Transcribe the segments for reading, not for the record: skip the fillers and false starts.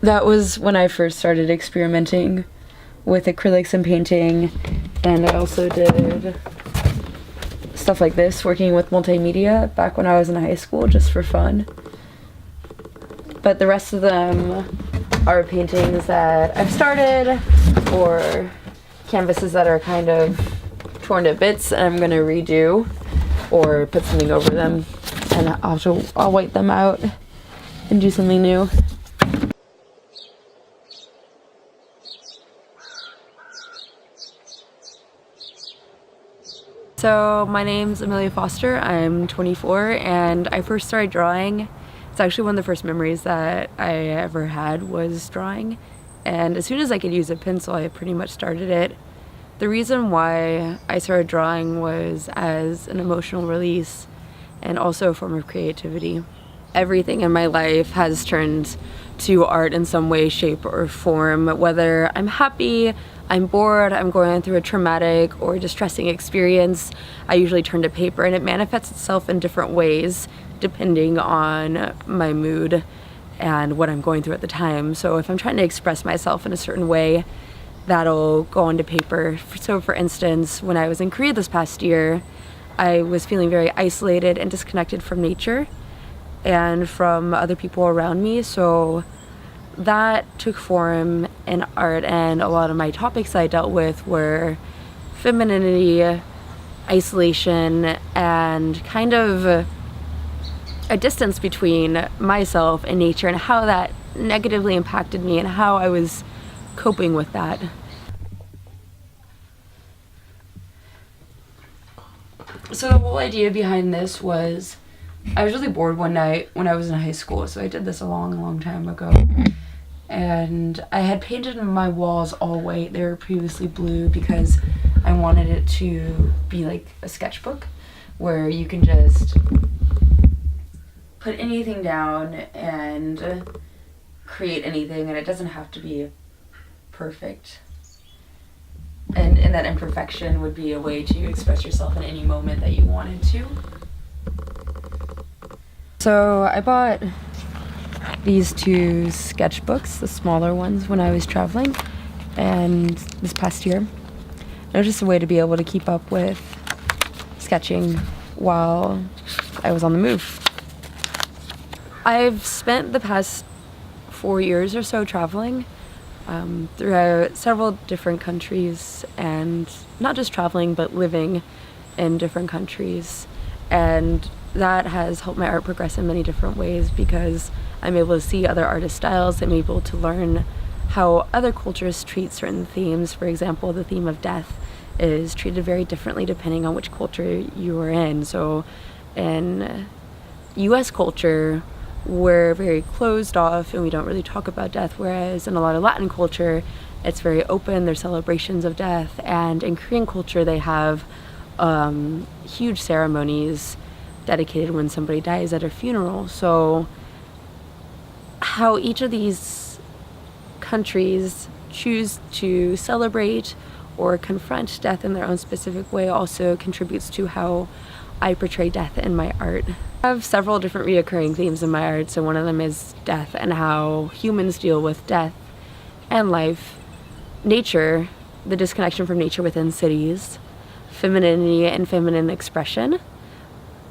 That was when I first started experimenting with acrylics and painting, and I also did stuff like this, working with multimedia back when I was in high school, just for fun. But the rest of them are paintings that I've started, or canvases that are kind of torn to bits and I'm going to redo or put something over them, and I'll white them out and do something new. So my name's Amelia Foster, I'm 24, and I first started drawing. It's actually one of the first memories that I ever had was drawing, and as soon as I could use a pencil, I pretty much started it. The reason why I started drawing was as an emotional release and also a form of creativity. Everything in my life has turned to art in some way, shape, or form, whether I'm happy, I'm bored, I'm going through a traumatic or distressing experience. I usually turn to paper, and it manifests itself in different ways depending on my mood and what I'm going through at the time. So if I'm trying to express myself in a certain way, that'll go onto paper. So for instance, when I was in Korea this past year, I was feeling very isolated and disconnected from nature and from other people around me, so that took form in art, and a lot of my topics I dealt with were femininity, isolation, and kind of a distance between myself and nature, and how that negatively impacted me and how I was coping with that. So the whole idea behind this was, I was really bored one night when I was in high school, so I did this a long time ago. And I had painted my walls all white. They were previously blue because I wanted it to be like a sketchbook where you can just put anything down and create anything, and it doesn't have to be perfect. And that imperfection would be a way to express yourself in any moment that you wanted to. So I bought these two sketchbooks, the smaller ones, when I was traveling, and this past year. It was just a way to be able to keep up with sketching while I was on the move. I've spent the past 4 years or so traveling throughout several different countries, and not just traveling but living in different countries, and that has helped my art progress in many different ways because I'm able to see other artist styles. I'm able to learn how other cultures treat certain themes. For example, the theme of death is treated very differently depending on which culture you are in. So in US culture, we're very closed off and we don't really talk about death, whereas in a lot of Latin culture, it's very open. There's celebrations of death, and in Korean culture, they have huge ceremonies dedicated when somebody dies at a funeral. So how each of these countries choose to celebrate or confront death in their own specific way also contributes to how I portray death in my art. I have several different reoccurring themes in my art, so one of them is death and how humans deal with death and life, nature, the disconnection from nature within cities, femininity and feminine expression,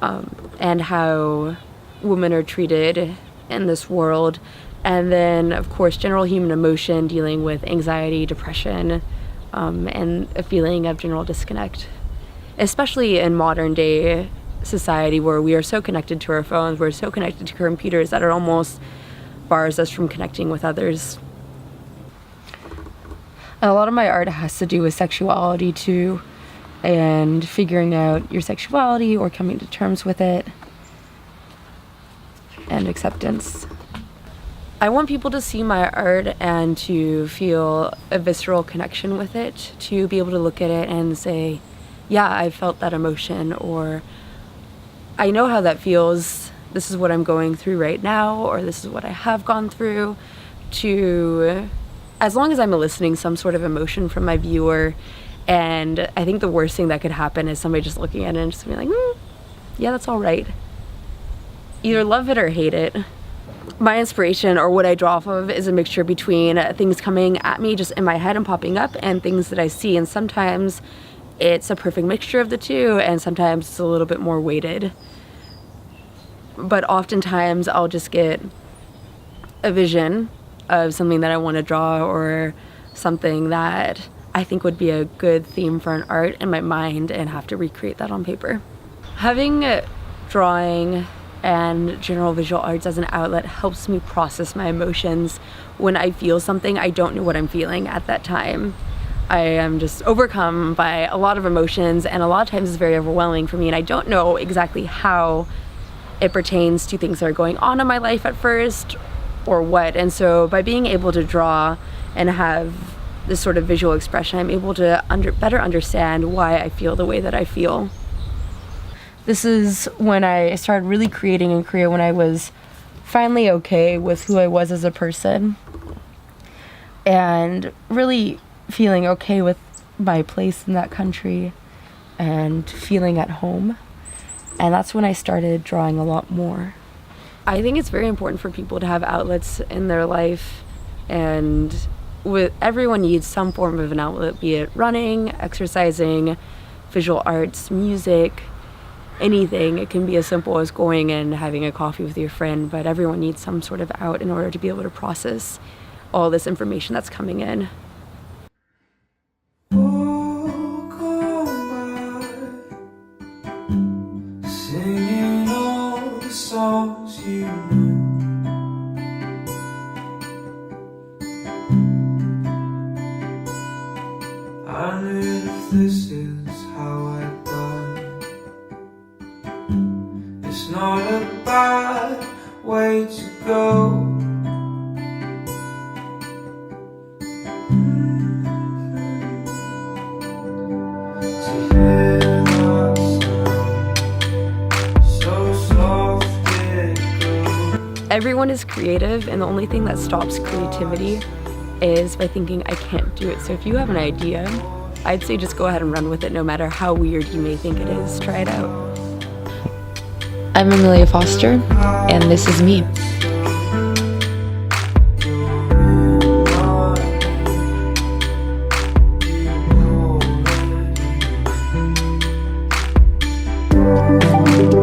and how women are treated in this world, and then of course general human emotion dealing with anxiety, depression, and a feeling of general disconnect, especially in modern day society where we are so connected to our phones, we're so connected to computers that it almost bars us from connecting with others. And a lot of my art has to do with sexuality too, and figuring out your sexuality or coming to terms with it, and acceptance. I want people to see my art and to feel a visceral connection with it, to be able to look at it and say, yeah, I felt that emotion, or I know how that feels, this is what I'm going through right now, or this is what I have gone through, to, as long as I'm eliciting some sort of emotion from my viewer. And I think the worst thing that could happen is somebody just looking at it and just being like, yeah, that's all right. Either love it or hate it. My inspiration, or what I draw off of, is a mixture between things coming at me just in my head and popping up and things that I see, and sometimes it's a perfect mixture of the two and sometimes it's a little bit more weighted. But oftentimes I'll just get a vision of something that I want to draw or something that I think would be a good theme for an art in my mind and have to recreate that on paper. Having drawing and general visual arts as an outlet helps me process my emotions. When I feel something, I don't know what I'm feeling at that time. I am just overcome by a lot of emotions, and a lot of times it's very overwhelming for me, and I don't know exactly how it pertains to things that are going on in my life at first or what. And so by being able to draw and have this sort of visual expression, I'm able to better understand why I feel the way that I feel. This is when I started really creating in Korea, when I was finally okay with who I was as a person and really feeling okay with my place in that country and feeling at home. And that's when I started drawing a lot more. I think it's very important for people to have outlets in their life, and everyone needs some form of an outlet, be it running, exercising, visual arts, music, anything. It can be as simple as going and having a coffee with your friend, but everyone needs some sort of out in order to be able to process all this information that's coming in. Singing all the songs you knew. I knew if this is how I die, it's not a bad way to go. To hear that sound, so soft it goes. Everyone is creative, and the only thing that stops creativity is by thinking I can't do it. So if you have an idea, I'd say just go ahead and run with it, no matter how weird you may think it is. Try it out. I'm Amelia Foster, and this is me. You